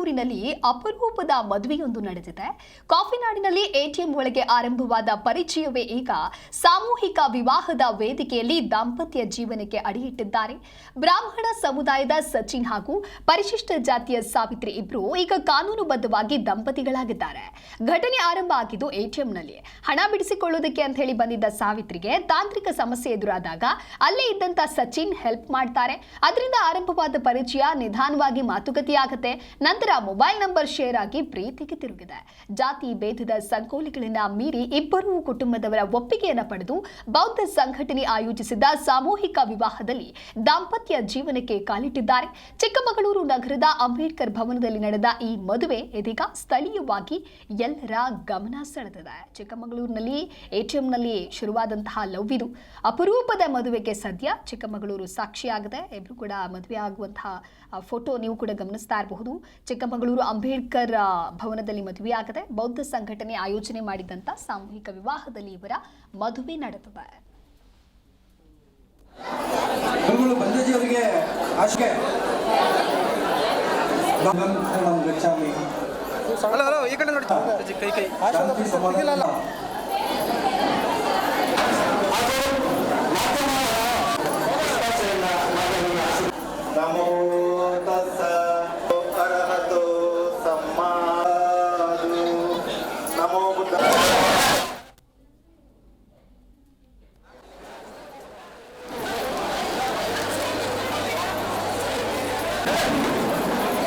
ಚಿಕ್ಕಮಗಳೂರಿನಲ್ಲಿ ಅಪರೂಪದ ಮದುವೆಯೊಂದು ನಡೆದಿದೆ. ಕಾಫಿನಾಡಿನಲ್ಲಿ ಎಟಿಎಂ ಒಳಗೆ ಆರಂಭವಾದ ಪರಿಚಯವೇ ಈಗ ಸಾಮೂಹಿಕ ವಿವಾಹದ ವೇದಿಕೆಯಲ್ಲಿ ದಾಂಪತ್ಯ ಜೀವನಕ್ಕೆ ಅಡಿಯಿಟ್ಟಿದ್ದಾರೆ. ಬ್ರಾಹ್ಮಣ ಸಮುದಾಯದ ಸಚಿನ್ ಹಾಗೂ ಪರಿಶಿಷ್ಟ ಜಾತಿಯ ಸಾವಿತ್ರಿ ಇಬ್ರು ಈಗ ಕಾನೂನುಬದ್ಧವಾಗಿ ದಂಪತಿಗಳಾಗಿದ್ದಾರೆ. ಘಟನೆ ಆರಂಭ ಆಗಿದ್ದು ಎಟಿಎಂನಲ್ಲಿ. ಹಣ ಬಿಡಿಸಿಕೊಳ್ಳುವುದಕ್ಕೆ ಅಂತ ಹೇಳಿ ಬಂದಿದ್ದ ಸಾವಿತ್ರಿಗೆ ತಾಂತ್ರಿಕ ಸಮಸ್ಯೆ ಎದುರಾದಾಗ ಅಲ್ಲೇ ಇದ್ದಂತ ಸಚಿನ್ ಹೆಲ್ಪ್ ಮಾಡ್ತಾರೆ. ಅದರಿಂದ ಆರಂಭವಾದ ಪರಿಚಯ ನಿಧಾನವಾಗಿ ಮಾತುಕತೆಯಾಗುತ್ತೆ. ನಂತರ ಮೊಬೈಲ್ ನಂಬರ್ ಶೇರ್ ಆಗಿ ಪ್ರೀತಿಗೆ ತಿರುಗಿದೆ. ಜಾತಿ ಭೇದದ ಸಂಕೋಲೆಗಳನ್ನ ಮೀರಿ ಇಬ್ಬರೂ ಕುಟುಂಬದವರ ಒಪ್ಪಿಗೆಯನ್ನು ಪಡೆದು ಬೌದ್ಧ ಸಂಘಟನೆ ಆಯೋಜಿಸಿದ ಸಾಮೂಹಿಕ ವಿವಾಹದಲ್ಲಿ ದಾಂಪತ್ಯ ಜೀವನಕ್ಕೆ ಕಾಲಿಟ್ಟಿದ್ದಾರೆ. ಚಿಕ್ಕಮಗಳೂರು ನಗರದ ಅಂಬೇಡ್ಕರ್ ಭವನದಲ್ಲಿ ನಡೆದ ಈ ಮದುವೆ ಇದೀಗ ಸ್ಥಳೀಯವಾಗಿ ಎಲ್ಲರ ಗಮನ ಸೆಳೆದಿದೆ. ಚಿಕ್ಕಮಗಳೂರಿನಲ್ಲಿ ಎಟಿಎಂನಲ್ಲಿ ಶುರುವಾದಂತಹ ಲವ್ ಇದು ಅಪರೂಪದ ಮದುವೆಗೆ ಸದ್ಯ ಚಿಕ್ಕಮಗಳೂರು ಸಾಕ್ಷಿಯಾಗಿದೆ. ಇಬ್ರು ಕೂಡ ಮದುವೆ ಆಗುವಂತಹ ಫೋಟೋ ನೀವು ಕೂಡ ಗಮನಿಸ್ತಾ ಇರಬಹುದು. ಚಿಕ್ಕಮಗಳೂರು ಅಂಬೇಡ್ಕರ್ ಭವನದಲ್ಲಿ ಮದುವೆಯಾಗಿದೆ. ಬೌದ್ಧ ಸಂಘಟನೆ ಆಯೋಜನೆ ಮಾಡಿದಂತ ಸಾಮೂಹಿಕ ವಿವಾಹದಲ್ಲಿ ಇವರ ಮದುವೆ ನಡೆದಿದೆ. ಈ ಕಡೆ ನೋಡಿ.